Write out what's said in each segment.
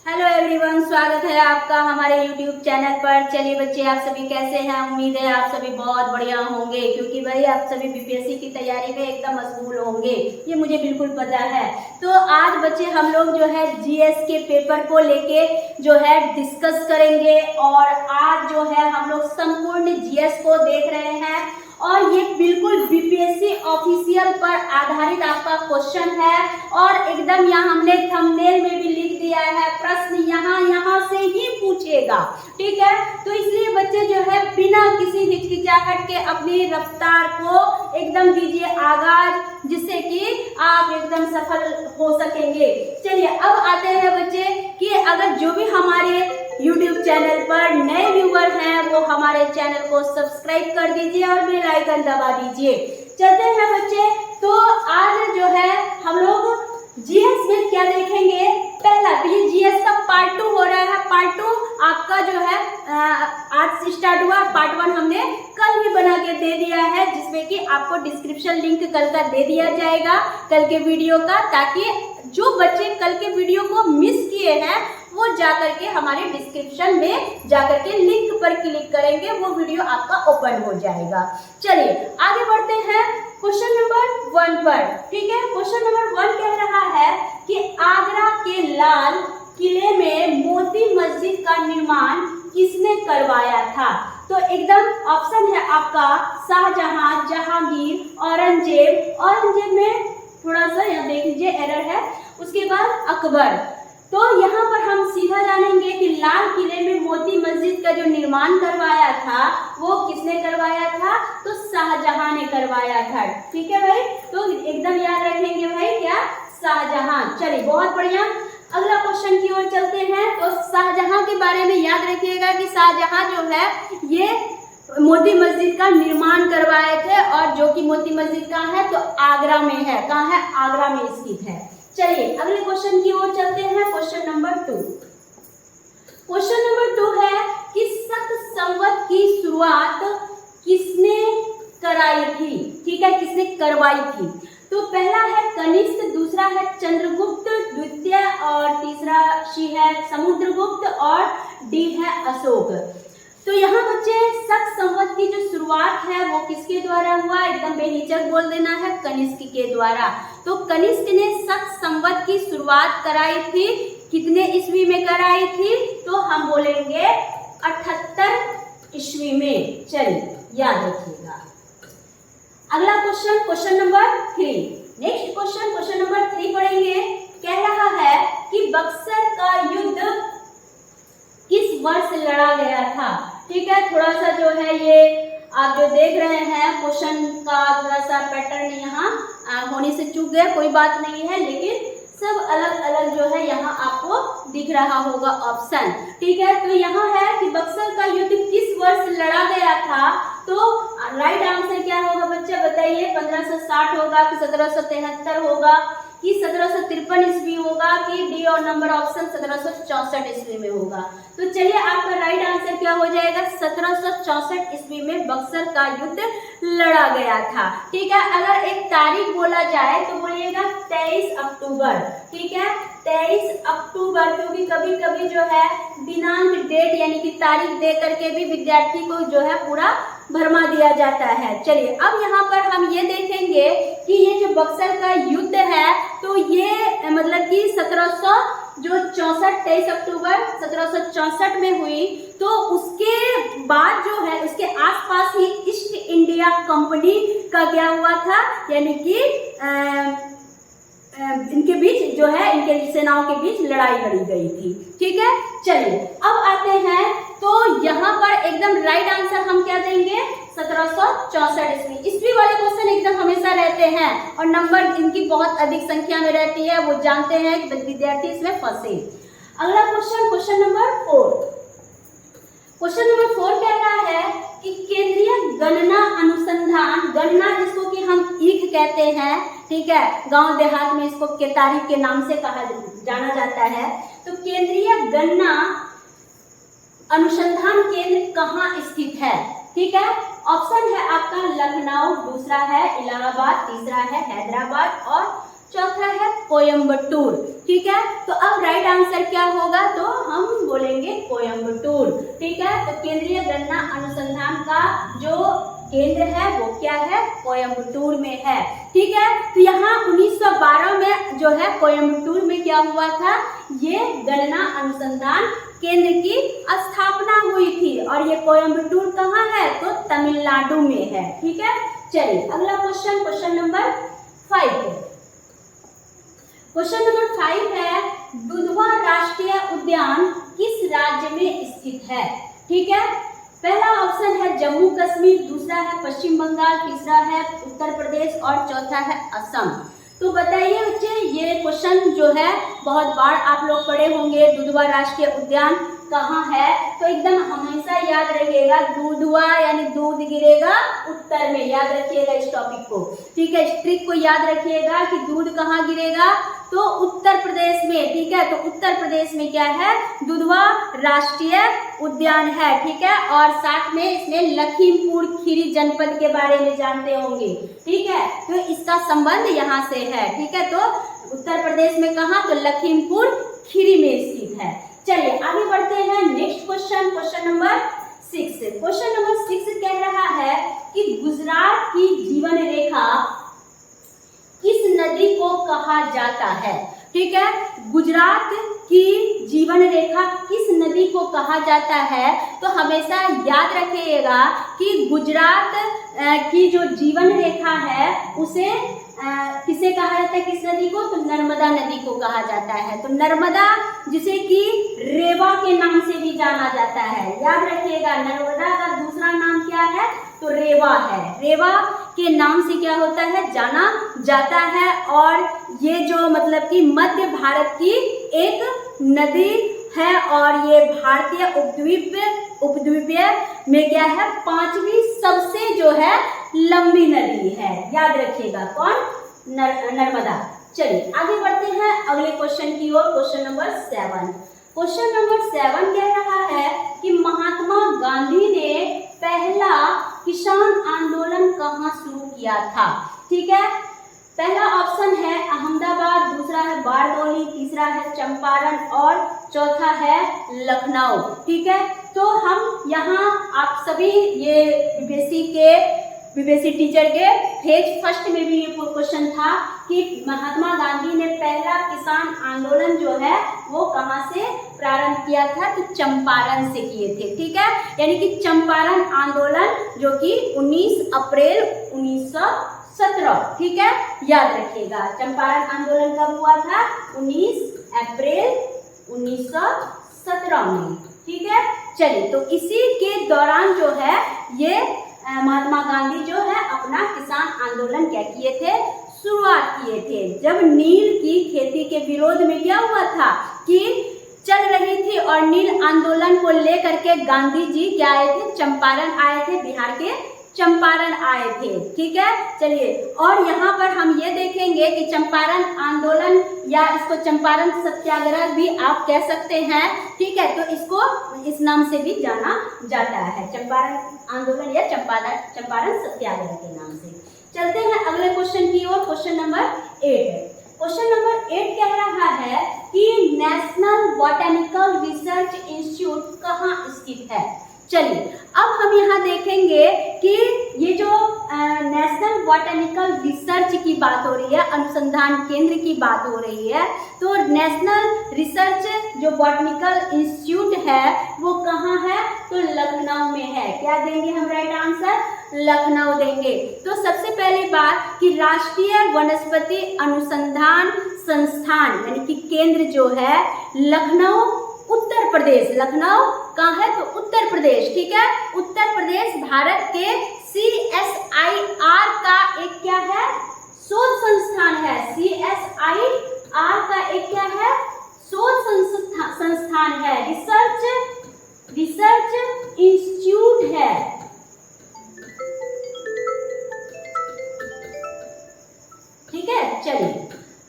Hello everyone, स्वागत है आपका हमारे यूट्यूब चैनल पर। चलिए बच्चे, आप सभी कैसे हैं? उम्मीद है आप सभी बहुत बढ़िया होंगे, क्योंकि भाई आप सभी बीपीएससी की तैयारी में एकदम मशगूल होंगे, ये मुझे बिल्कुल पता है। तो आज बच्चे हम लोग जो है जीएस के पेपर को लेके जो है डिस्कस करेंगे, और आज जो है हम लोग संपूर्ण जीएस को देख रहे हैं, और ये बिल्कुल बीपीएससी ऑफिशियल पर आधारित आपका क्वेश्चन है, और एकदम यहाँ हमने थंबनेल में भी लिख दिया है, प्रश्न यहाँ से ही पूछेगा। ठीक है, तो इसलिए बच्चे जो है बिना किसी हिचकिचाहट के अपनी रफ्तार को एकदम दीजिए आगाज, जिससे कि आप एकदम सफल हो सकेंगे। चलिए अब आते हैं बच्चे कि अगर जो भी हमारे YouTube चैनल पर नए व्यूअर हैं वो हमारे चैनल को सब्सक्राइब कर दीजिए और बेल आइकन दबा दीजिए। चलते हैं बच्चे, तो आज जो है हम लोग जीएस में क्या देखेंगे। पहला तो ये जीएस का पार्ट 2 हो रहा है। पार्ट 2 आपका जो है आज से स्टार्ट हुआ। पार्ट 1 हमने कल ही बना के दे दिया है, जिसमें कि आपको डिस्क्रिप्शन लिंक कल का दे दिया जाएगा, कल के वीडियो का, ताकि जो बच्चे कल के वीडियो को मिस किए हैं वो जाकर के हमारे डिस्क्रिप्शन में जाकर के लिंक पर क्लिक करेंगे, वो वीडियो आपका ओपन हो जाएगा। चलिए आगे बढ़ते हैं क्वेश्चन नंबर 1 पर। ठीक है, क्वेश्चन नंबर 1 कह रहा है कि आगरा के लाल किले में मोती मस्जिद का निर्माण किसने करवाया था? तो एकदम ऑप्शन है आपका शाहजहां, जहांगीर, औरंगजेब। औरंगजेब में थोड़ा सा यहाँ देख लीजिए एरर है, उसके बाद अकबर। तो यहाँ पर हम सीधा जानेंगे कि लाल किले में मोती मस्जिद का जो निर्माण करवाया था वो किसने करवाया था? तो शाहजहां ने करवाया था। ठीक है भाई, तो एकदम याद रखेंगे भाई, क्या? शाहजहां। चलिए बहुत बढ़िया, अगला क्वेश्चन की ओर चलते हैं। तो शाहजहां के बारे में याद रखिएगा कि शाहजहां जो है ये मोती मस्जिद का निर्माण करवाए थे, और जो कि मोती मस्जिद कहाँ है? तो आगरा में है। कहाँ है? आगरा में स्थित है। चलिए अगले क्वेश्चन की ओर चलते हैं। Question number 2। क्वेश्चन नंबर 2 है कि शक संवत की शुरुआत किसने कराई थी? ठीक है, किसने करवाई थी? तो पहला है कनिष्क, दूसरा है चंद्रगुप्त द्वितीय, और तीसरा सी है समुद्रगुप्त, और डी है अशोक। तो यहाँ बच्चे शक संवत की जो शुरुआत है वो किसके द्वारा हुआ? एकदम बेहिचक बोल देना है, कनिष्क के द्वारा। तो कनिष्क ने शक संवत की शुरुआत कराई थी। कितने ईस्वी में कराई थी? तो हम बोलेंगे 78 ईस्वी में। चलिए याद रखिएगा। अगला question, question number 3। Next question, question number 3 पढ़ेंगे। कह रहा है कि बक्सर का युद्ध किस वर्ष लड़ा गया था? ठीक है, थोड़ा सा जो है ये आप जो देख रहे हैं क्वेश्चन का थोड़ा सा पैटर्न यहाँ होने से चूक गया, कोई बात नहीं है, लेकिन सब अलग अलग जो है यहाँ आपको दिख रहा होगा ऑप्शन। ठीक है, तो यहाँ है कि बक्सर का युद्ध किस वर्ष लड़ा गया था? तो राइट आंसर क्या होगा बच्चे, बताइए। 1560 होगा कि 1773 होगा कि 1753 ईस्वी होगा, कि डी और नंबर ऑप्शन 1764 ईस्वी में होगा? तो चलिए आपका राइट आंसर क्या हो जाएगा? 1764 ईस्वी में बक्सर का युद्ध लड़ा गया था। ठीक है, अगर एक तारीख बोला जाए तो बोलिएगा 23 अक्टूबर। ठीक है, 23 अक्टूबर, क्योंकि कभी कभी जो है दिनांक, डेट यानी कि तारीख दे करके भी विद्यार्थी को जो है पूरा भरमा दिया जाता है। चलिए अब यहाँ पर हम ये देखेंगे कि ये जो बक्सर का युद्ध है तो ये मतलब कि 23 अक्टूबर 1764 में हुई। तो उसके बाद जो है उसके आसपास ही ईस्ट इंडिया कंपनी का क्या हुआ था, यानी कि इनके बीच जो है, इनके सेनाओं के बीच लड़ाई लड़ी गई थी। ठीक है, चलिए अब आते हैं। तो यहाँ पर एकदम राइट आंसर हम क्या देंगे? 1764 ईस्वी। ईस्वी वाले क्वेश्चन एकदम हमेशा रहते हैं, और नंबर इनकी बहुत अधिक संख्या में रहती है, वो जानते हैं कि विद्यार्थी इसमें फंसे। अगला question, question number 4। Question number 4 कह रहा है कि केंद्रीय गणना अनुसंधान, गणना जिसको कि हम ईख कहते हैं, ठीक है, गांव देहात में इसको केतारी के नाम से कहा जाना जाता है। तो केंद्रीय गणना अनुसंधान केंद्र कहाँ स्थित है? ठीक है, ऑप्शन है आपका लखनऊ, दूसरा है इलाहाबाद, तीसरा है हैदराबाद, और चौथा है कोयम्बटूर। ठीक है, तो अब राइट आंसर क्या होगा? बोलेंगे कोयम्बटूर। ठीक है, तो केंद्रीय गन्ना अनुसंधान का जो केंद्र है वो क्या है, कोयम्बटूर में है। ठीक है, तो यहाँ 1912 में जो है कोयम्बटूर में क्या हुआ था, ये गन्ना अनुसंधान केंद्र की स्थापना हुई थी। और ये कोयम्बटूर कहाँ है, तो तमिलनाडु में है। ठीक है, चलिए अगला question, question number 5। Question number 5 है, दुधवा राष्ट्रीय उद्यान किस राज्य में स्थित है। ठीक है, पहला ऑप्शन है जम्मू कश्मीर, दूसरा है पश्चिम बंगाल, तीसरा है उत्तर प्रदेश और चौथा है असम। तो बताइए बच्चे, ये क्वेश्चन जो है बहुत बार आप लोग पढ़े होंगे, दुधवा राष्ट्रीय उद्यान कहाँ है। तो एकदम हमेशा याद रखिएगा, दुधवा यानी दूध गिरेगा उत्तर में, याद रखिएगा इस टॉपिक को। ठीक है, इस ट्रिक को याद रखिएगा कि दूध कहाँ गिरेगा, तो उत्तर प्रदेश में। ठीक है, तो उत्तर प्रदेश में क्या है, दुधवा राष्ट्रीय उद्यान है। ठीक है, और साथ में इसमें लखीमपुर खीरी जनपद के बारे में जानते होंगे। ठीक है, तो इसका संबंध यहाँ से है। ठीक है, तो उत्तर प्रदेश में कहाँ, तो लखीमपुर खीरी में स्थित है। चलिए आगे बढ़ते हैं, next question, question number 6। Question number 6 कह रहा है कि गुजरात की जीवन रेखा किस नदी को कहा जाता है। ठीक है, गुजरात की जीवन रेखा किस नदी को कहा जाता है, तो हमेशा याद रखिएगा कि गुजरात की जो जीवन रेखा है उसे किसे कहा जाता है, किस नदी को, तो नर्मदा नदी को कहा जाता है। तो नर्मदा, जिसे कि रेवा के नाम से भी जाना जाता है, याद रखिएगा, नर्मदा का दूसरा नाम क्या है, तो रेवा है। रेवा के नाम से क्या होता है, जाना जाता है। और ये जो मतलब कि मध्य भारत की एक नदी है, और ये भारतीय उपद्वीपीय में क्या है, 5वीं सबसे जो है लंबी नदी है। याद रखिएगा कौन, नर्मदा। चलिए आगे बढ़ते हैं अगले क्वेश्चन की ओर, क्वेश्चन नंबर 7। क्वेश्चन नंबर 7 कह रहा है कि महात्मा गांधी ने पहला किसान आंदोलन कहाँ शुरू किया था। ठीक है, पहला ऑप्शन है अहमदाबाद, दूसरा है बारडोली, तीसरा है चंपारण और चौथा है लखनऊ। ठीक है, तो हम यहाँ आप सभी ये बीपीएससी टीचर के फेज फर्स्ट में भी ये क्वेश्चन था कि महात्मा गांधी ने पहला किसान आंदोलन जो है वो कहाँ से प्रारंभ किया था, तो चंपारण से किए थे। ठीक है, यानी कि चंपारण आंदोलन जो कि 19 अप्रैल 1917। ठीक है, याद रखिएगा, चंपारण आंदोलन कब हुआ था, 19 अप्रैल 1917 में। ठीक है, चलिए तो इसी के दौरान जो है ये महात्मा गांधी जो है अपना किसान आंदोलन क्या किए थे, शुरुआत किए थे। जब नील की खेती के विरोध में क्या हुआ था कि चल रही थी, और नील आंदोलन को लेकर के गांधी जी क्या आए थे, चंपारण आए थे, बिहार के चंपारण आए थे। ठीक है, चलिए, और यहाँ पर हम ये देखेंगे कि चंपारण आंदोलन या इसको चंपारण सत्याग्रह भी आप कह सकते हैं। ठीक है, तो इसको इस नाम से भी जाना जाता है, चंपारण आंदोलन या चंपारण सत्याग्रह के नाम से। चलते हैं अगले क्वेश्चन की ओर, क्वेश्चन नंबर 8। क्वेश्चन नंबर 8 कह रहा है कि नेशनल बॉटनिकल रिसर्च इंस्टीट्यूट कहाँ स्थित है। चलिए अब हम यहाँ देखेंगे कि ये जो नेशनल बॉटनिकल रिसर्च की बात हो रही है, अनुसंधान केंद्र की बात हो रही है, तो नेशनल रिसर्च जो बॉटनिकल इंस्टीट्यूट है वो कहाँ है, तो लखनऊ में है। क्या देंगे हम राइट आंसर, लखनऊ देंगे। तो सबसे पहली बात कि राष्ट्रीय वनस्पति अनुसंधान संस्थान यानी कि केंद्र जो है लखनऊ उत्तर प्रदेश, लखनऊ कहाँ है, तो उत्तर प्रदेश। ठीक है, उत्तर प्रदेश भारत के CSIR का एक क्या है, शोध संस्थान है। CSIR का एक क्या है, शोध संस्थान है, रिसर्च इंस्टीट्यूट है। ठीक है, चलिए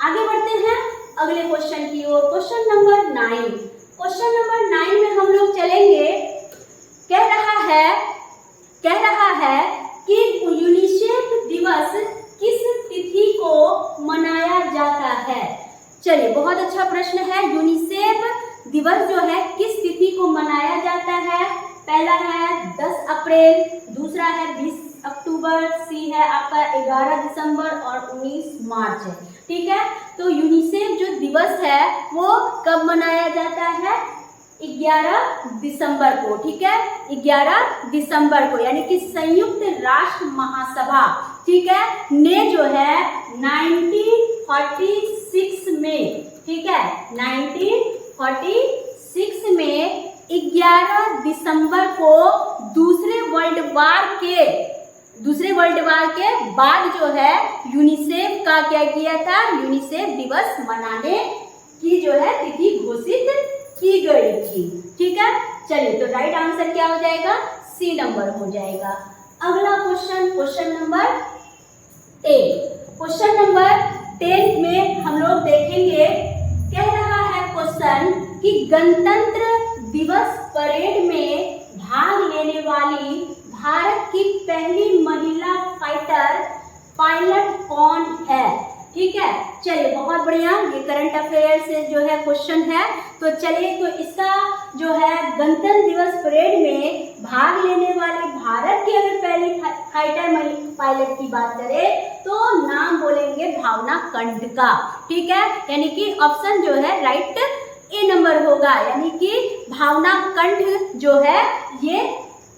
आगे बढ़ते हैं अगले क्वेश्चन की ओर, क्वेश्चन नंबर 9। क्वेश्चन नंबर 9 में हम लोग चलेंगे। कह रहा है कि यूनिसेफ दिवस किस तिथि को मनाया जाता है। चलिए बहुत अच्छा प्रश्न है, यूनिसेफ दिवस जो है किस तिथि को मनाया जाता है? पहला है 10 अप्रैल, दूसरा है 20 अक्टूबर, सी है आपका 11 दिसंबर और 19 मार्च है। ठीक है, तो यूनिसेफ जो दिवस है वो कब मनाया जाता है? 11 दिसंबर को। ठीक है, 11 दिसंबर को, यानी कि संयुक्त राष्ट्र महासभा, ठीक है, ने जो है 1946 में, ठीक है, 1946 में 11 दिसंबर को दूसरे वर्ल्ड वार के बाद जो है यूनिसेफ का क्या किया था? यूनिसेफ दिवस मनाने की जो है तिथि घोषित की गई थी। ठीक है, चलिए तो राइट आंसर क्या हो जाएगा? सी नंबर हो जाएगा। अगला क्वेश्चन नंबर 10। क्वेश्चन नंबर 10 में हम लोग देखेंगे, कह रहा है क्वेश्चन कि गणतंत्र दिवस परेड में भाग लेने वाली भारत की पहली महिला फाइटर पायलट कौन है? ठीक है, चलिए बहुत बढ़िया, ये करंट अफेयर से जो है क्वेश्चन है। तो चलिए, तो इसका जो है गणतंत्र दिवस परेड में भाग लेने वाले भारत की अगर पहली फाइटर पायलट की बात करें तो नाम बोलेंगे भावना कंठ का। ठीक है, यानी कि ऑप्शन जो है राइट ए नंबर होगा, यानी कि भावना कंठ जो है ये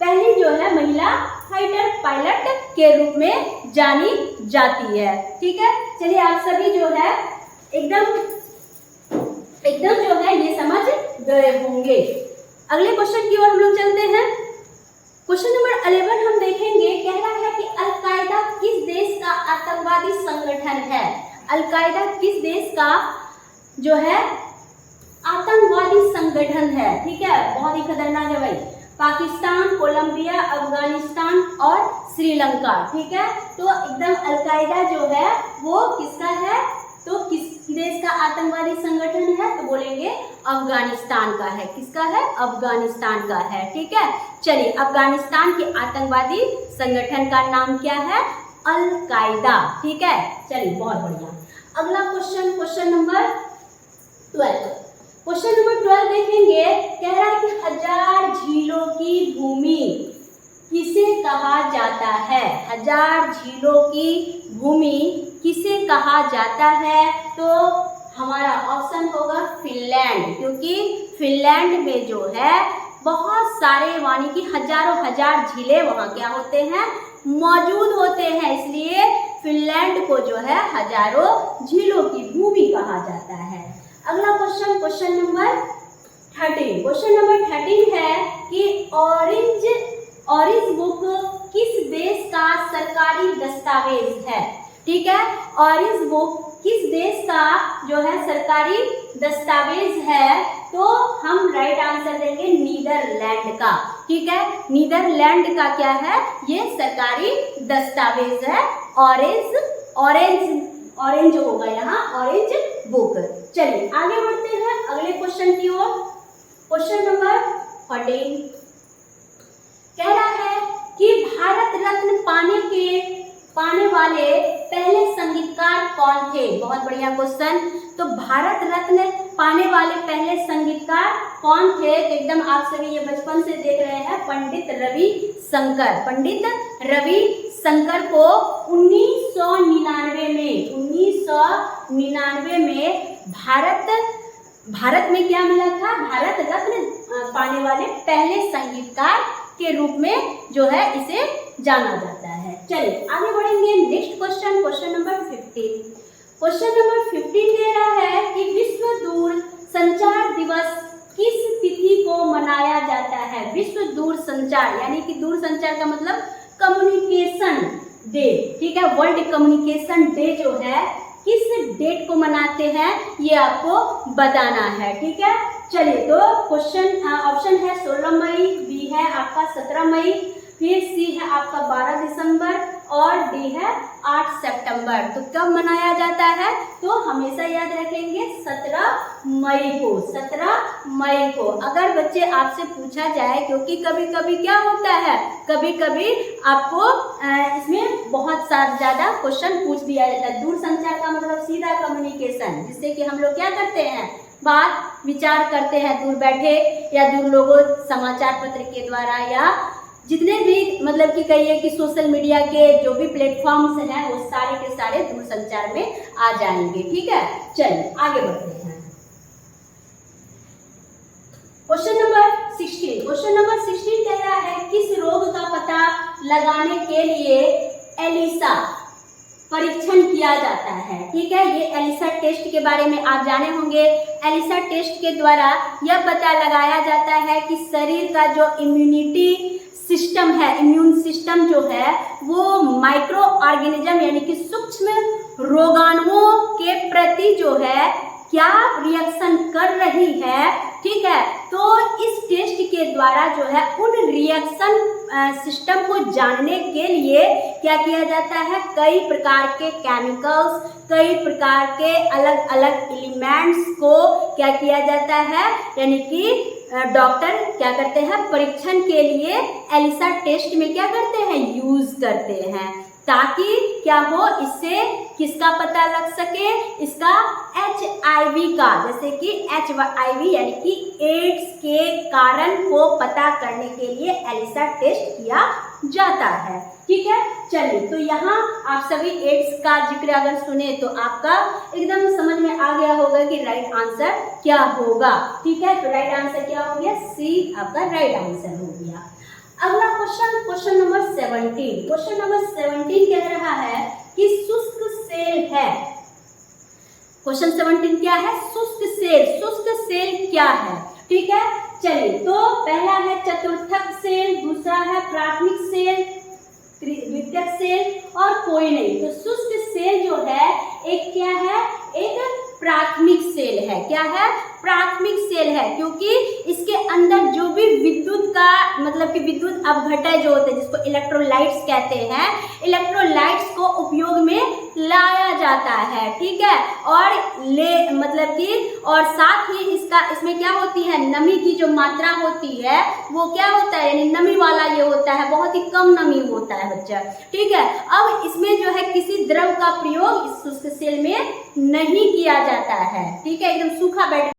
पहली जो है महिला फाइटर पायलट के रूप में जानी जाती है। ठीक है, चलिए आप सभी जो है एकदम जो है ये समझ गए होंगे। अगले क्वेश्चन की ओर हम लोग चलते हैं। क्वेश्चन नंबर 11 हम देखेंगे, कह रहा है कि अलकायदा किस देश का आतंकवादी संगठन है? अलकायदा किस देश का जो है आतंकवादी संगठन है? ठीक है, बहुत ही खतरनाक है भाई। पाकिस्तान, कोलंबिया, अफगानिस्तान और श्रीलंका। ठीक है, तो एकदम अलकायदा जो है वो किसका है? तो किस देश का आतंकवादी संगठन है? तो बोलेंगे अफगानिस्तान का है। किसका है? अफगानिस्तान का है। ठीक है, चलिए अफगानिस्तान के आतंकवादी संगठन का नाम क्या है? अलकायदा। ठीक है, चलिए बहुत बढ़िया। अगला क्वेश्चन नंबर 12। क्वेश्चन नंबर 12 देखेंगे, कह रहा है कि 1000 झीलों की भूमि किसे कहा जाता है? 1000 झीलों की भूमि किसे कहा जाता है? तो हमारा ऑप्शन होगा फिनलैंड, क्योंकि फिनलैंड में जो है बहुत सारे यानी कि हजार झीलें वहाँ क्या होते हैं? मौजूद होते हैं, इसलिए फिनलैंड को जो है हजारों झीलों की भूमि कहा जाता है। अगला क्वेश्चन नंबर 13। क्वेश्चन नंबर 13 है कि ऑरेंज बुक किस देश का सरकारी दस्तावेज है? ठीक है, ऑरेंज बुक किस देश का जो है सरकारी दस्तावेज है? तो हम राइट आंसर देंगे नीदरलैंड का। ठीक है, नीदरलैंड का क्या है? ये सरकारी दस्तावेज है। ऑरेंज होगा यहाँ, ऑरेंज बुक। चलिए आगे बढ़ते हैं अगले क्वेश्चन की ओर। क्वेश्चन नंबर 14 कह रहा है कि भारत रत्न पाने वाले पहले संगीतकार कौन थे? बहुत बढ़िया क्वेश्चन। तो भारत रत्न पाने वाले पहले संगीतकार कौन थे? तो एकदम आप सभी ये बचपन से देख रहे हैं, पंडित रवि शंकर को 1999 में भारत में क्या मिला था? भारत रत्न पाने वाले पहले संगीतकार के रूप में जो है इसे जाना जाता है। चलिए आगे बढ़ेंगे। Next question number 15। Question number 15 कह रहा है कि विश्व दूर संचार दिवस किस तिथि को मनाया जाता है? विश्व दूर संचार यानी कि दूर संचार का मतलब कम्युनिकेशन डे। ठीक है, वर्ल्ड कम्युनिकेशन डे जो है किस डेट को मनाते हैं ये आपको बताना है। ठीक है, चलिए तो क्वेश्चन ऑप्शन है 16 मई, बी है आपका 17 मई, फिर सी है आपका 12 दिसंबर और डी है 8 सितंबर। तो कब मनाया जाता है? तो हमेशा याद रखेंगे 17 मई को। अगर बच्चे आपसे पूछा जाए, क्योंकि कभी कभी क्या होता है, कभी कभी आपको इसमें बहुत ज़्यादा क्वेश्चन पूछ दिया जाता है। दूर संचार का मतलब सीधा कम्युनिकेशन, जिससे कि हम लोग क्या करते हैं, बात विचार करते हैं दूर बैठे या दूर लोगों समाचार पत्र के द्वारा या जितने भी मतलब कि कहिए कि सोशल मीडिया के जो भी प्लेटफॉर्म्स हैं वो सारे के सारे दूरसंचार में आ जाएंगे। ठीक है, चलिए आगे बढ़ते हैं। Question number 16। क्वेश्चन नंबर 16 कह रहा है किस रोग का पता लगाने के लिए एलिसा परीक्षण किया जाता है। ठीक है, ये एलिसा टेस्ट के बारे में आप जाने होंगे। एलिसा टेस्ट के द्वारा यह पता लगाया जाता है कि शरीर का जो इम्यूनिटी सिस्टम है, इम्यून सिस्टम जो है वो माइक्रो ऑर्गेनिज्म यानी कि सूक्ष्म रोगाणुओं के प्रति जो है क्या रिएक्शन कर रही है। ठीक है, तो इस टेस्ट के द्वारा जो है उन रिएक्शन सिस्टम को जानने के लिए क्या किया जाता है, कई प्रकार के केमिकल्स, कई प्रकार के अलग अलग एलिमेंट्स को क्या किया जाता है, यानी कि डॉक्टर क्या करते हैं परीक्षण के लिए एलिसा टेस्ट में क्या करते हैं, यूज करते हैं, ताकि क्या हो, इससे किसका पता लग सके, इसका HIV का, जैसे कि HIV यानी कि एड्स के कारण को पता करने के लिए एलिसा टेस्ट किया जाता है। ठीक है, चलिए तो यहाँ आप सभी एड्स का जिक्र अगर सुने तो आपका एकदम समझ में आ गया होगा कि राइट आंसर क्या होगा। ठीक है, तो राइट आंसर क्या हो गया, सी आपका राइट आंसर हो गया। अगला question, question number 17। Question number 17 कह रहा है कि शुष्क सेल है। क्वेश्चन 17 क्या है, शुष्क सेल। शुष्क सेल क्या है? ठीक है, चलिए तो पहला है चतुर्थक सेल, दूसरा है प्राथमिक सेल, द्वितीयक सेल और कोई नहीं। तो शुष्क सेल जो है एक क्या है, एक प्राथमिक सेल है। क्या है, प्राथमिक सेल है, क्योंकि इसके अंदर जो भी विद्युत का मतलब कि विद्युत अपघटय जो होते हैं जिसको इलेक्ट्रोलाइट्स कहते हैं, इलेक्ट्रोलाइट्स को उपयोग में लाया जाता है। ठीक है, और मतलब कि और साथ ही इसमें क्या होती है, नमी की जो मात्रा होती है वो क्या होता है, यानी नमी वाला ये होता है, बहुत ही कम नमी होता है बच्चा। ठीक है, अब इसमें जो है किसी द्रव का प्रयोग इस शुष्क सेल में नहीं किया जाता है। ठीक है, एकदम सूखा बैठ